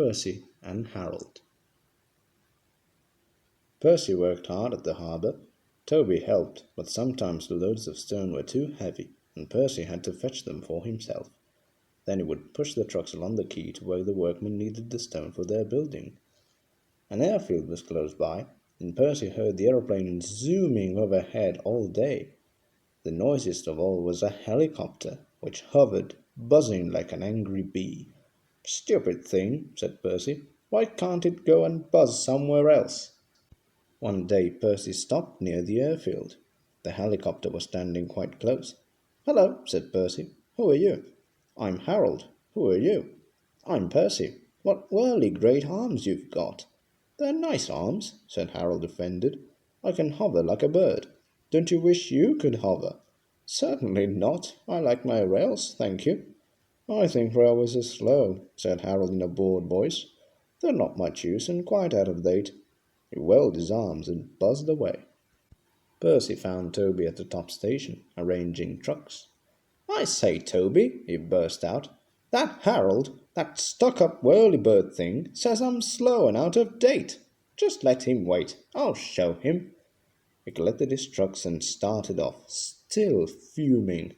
Percy and Harold. Percy worked hard at the harbour. Toby helped, but sometimes the loads of stone were too heavy, and Percy had to fetch them for himself. Then he would push the trucks along the quay to where the workmen needed the stone for their building. An airfield was close by, and Percy heard the aeroplane zooming overhead all day. The noisiest of all was a helicopter, which hovered, buzzing like an angry bee. "Stupid thing," said Percy. "Why can't it go and buzz somewhere else?" One day Percy stopped near the airfield. The helicopter was standing quite close. "Hello," said Percy. "Who are you?" "I'm Harold. Who are you?" "I'm Percy. What whirly great arms you've got!" "They're nice arms," said Harold, offended. "I can hover like a bird. Don't you wish you could hover?" "Certainly not. I like my rails, thank you." "I think railways are slow," said Harold in a bored voice. "They're not much use and quite out of date." He whirled his arms and buzzed away. Percy found Toby at the top station, arranging trucks. "I say, Toby," he burst out, "that Harold, that stuck-up whirlybird thing, says I'm slow and out of date. Just let him wait. I'll show him." He collected his trucks and started off, still fuming.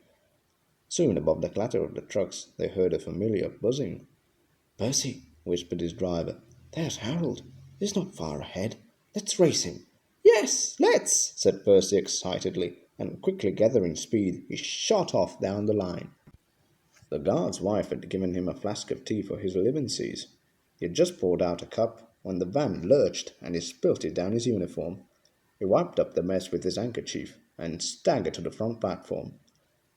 Soon, above the clatter of the trucks, they heard a familiar buzzing. "Percy," whispered his driver, "there's Harold. He's not far ahead. Let's race him." "Yes, let's," said Percy excitedly, and quickly gathering speed, he shot off down the line. The guard's wife had given him a flask of tea for his livenses. He had just poured out a cup when the van lurched and he spilt it down his uniform. He wiped up the mess with his handkerchief and staggered to the front platform.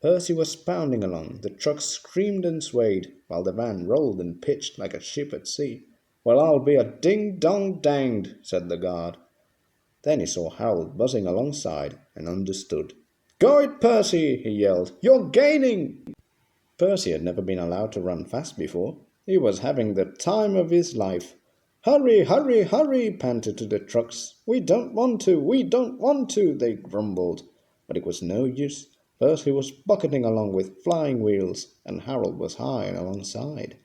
Percy was pounding along. The truck screamed and swayed, while the van rolled and pitched like a ship at sea. "Well, I'll be a ding-dong-danged," said the guard. Then he saw Harold buzzing alongside and understood. "Go it, Percy!" he yelled. "You're gaining!" Percy had never been allowed to run fast before. He was having the time of his life. "Hurry, hurry, hurry!" panted to the trucks. We don't want to," they grumbled. But it was no use. Percy was bucketing along with flying wheels, and Harold was high and alongside.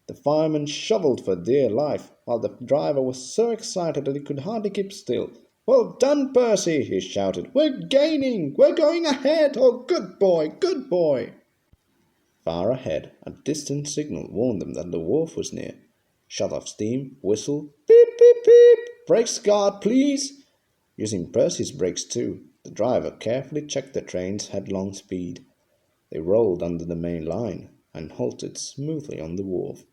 The fireman shovelled for dear life, while the driver was so excited that he could hardly keep still. "Well done, Percy!" he shouted. "We're gaining! We're going ahead! Oh, good boy! Good boy!" Far ahead, a distant signal warned them that the wharf was near. Shut off steam, whistle, "Beep, beep, beep! Brakes, guard, please!" Using Percy's brakes too, the driver carefully checked the train's headlong speed. They rolled under the main line and halted smoothly on the wharf.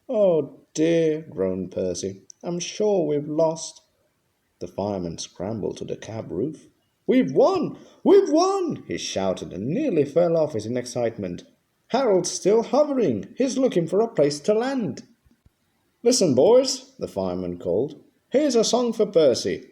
"Oh dear," groaned Percy. "I'm sure we've lost." The fireman scrambled to the cab roof. "We've won! We've won!" he shouted and nearly fell off in excitement. "Harold's still hovering. He's looking for a place to land." "Listen, boys," the fireman called. "Here's a song for Percy."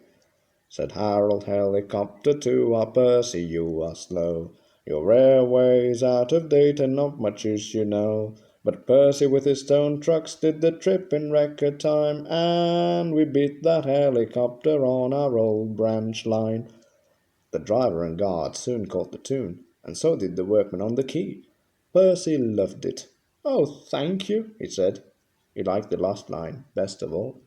Said Harold, "Helicopter to our Percy, you are slow. Your railway's out of date and not much use, you know. But Percy with his stone trucks did the trip in record time, and we beat that helicopter on our old branch line." The driver and guard soon caught the tune, and so did the workmen on the quay. Percy loved it. "Oh, thank you," he said. He liked the last line best of all.